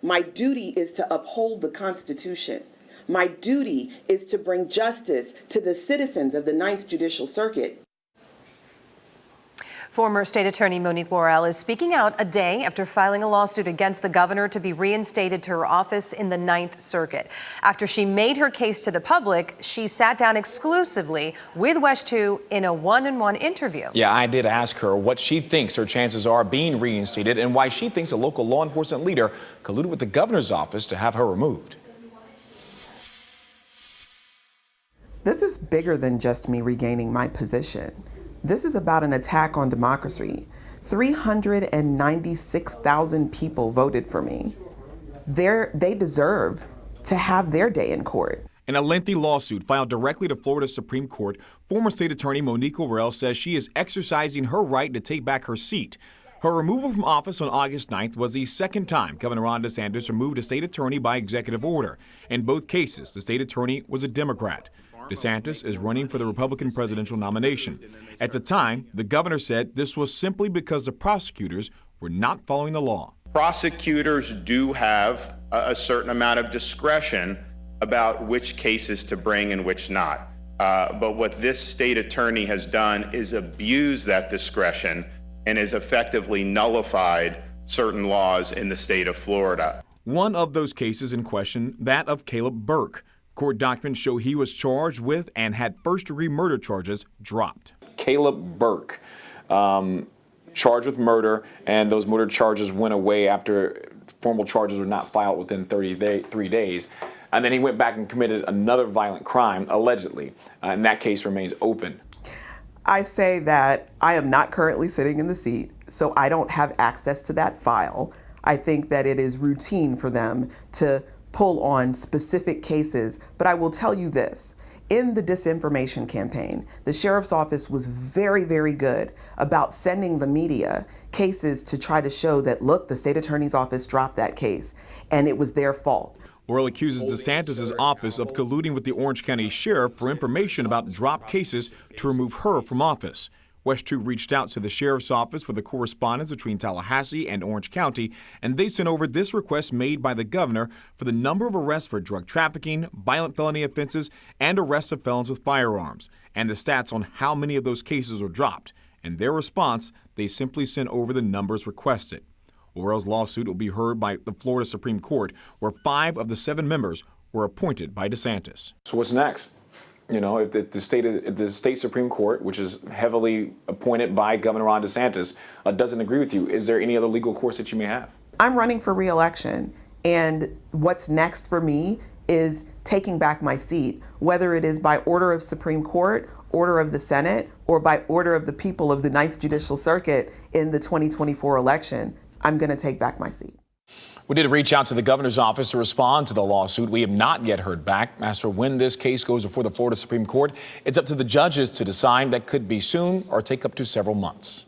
My duty is to uphold the Constitution. My duty is to bring justice to the citizens of the Ninth Judicial Circuit. Former State Attorney Monique Worrell is speaking out a day after filing a lawsuit against the governor to be reinstated to her office in the Ninth Circuit. After she made her case to the public, she sat down exclusively with WESH 2 in a one-on-one interview. Yeah, I did ask her what she thinks her chances are being reinstated and why she thinks a local law enforcement leader colluded with the governor's office to have her removed. This is bigger than just me regaining my position. This is about an attack on democracy. 396,000 people voted for me. They deserve to have their day in court. In a lengthy lawsuit filed directly to Florida Supreme Court, former State Attorney Monique Worrell says she is exercising her right to take back her seat. Her removal from office on August 9th was the second time Governor Ron DeSantis removed a state attorney by executive order. In both cases, the state attorney was a Democrat. DeSantis is running for the Republican presidential nomination. At the time, the governor said this was simply because the prosecutors were not following the law. Prosecutors do have a certain amount of discretion about which cases to bring and which not. But what this state attorney has done is abuse that discretion and has effectively nullified certain laws in the state of Florida. One of those cases in question, that of Caleb Burke. Court documents show he was charged with and had first-degree murder charges dropped. Caleb Burke, charged with murder, and those murder charges went away after formal charges were not filed within 3 days. And then he went back and committed another violent crime, allegedly, and that case remains open. I say that I am not currently sitting in the seat, so I don't have access to that file. I think that it is routine for them to pull on specific cases, but I will tell you this. In the disinformation campaign, the sheriff's office was very, very good about sending the media cases to try to show that, look, the state attorney's office dropped that case, and it was their fault. Worrell accuses DeSantis' office of colluding with the Orange County Sheriff for information about dropped cases to remove her from office. WESH 2 reached out to the sheriff's office for the correspondence between Tallahassee and Orange County, and they sent over this request made by the governor for the number of arrests for drug trafficking, violent felony offenses, and arrests of felons with firearms, and the stats on how many of those cases were dropped. In their response, they simply sent over the numbers requested. Worrell's lawsuit will be heard by the Florida Supreme Court, where 5 of the 7 members were appointed by DeSantis. So what's next? You know, if the state Supreme Court, which is heavily appointed by Governor Ron DeSantis, doesn't agree with you, is there any other legal course that you may have? I'm running for re-election, and what's next for me is taking back my seat, whether it is by order of Supreme Court, order of the Senate, or by order of the people of the Ninth Judicial Circuit in the 2024 election. I'm going to take back my seat. We did reach out to the governor's office to respond to the lawsuit. We have not yet heard back. As for when this case goes before the Florida Supreme Court, it's up to the judges to decide. That could be soon or take up to several months.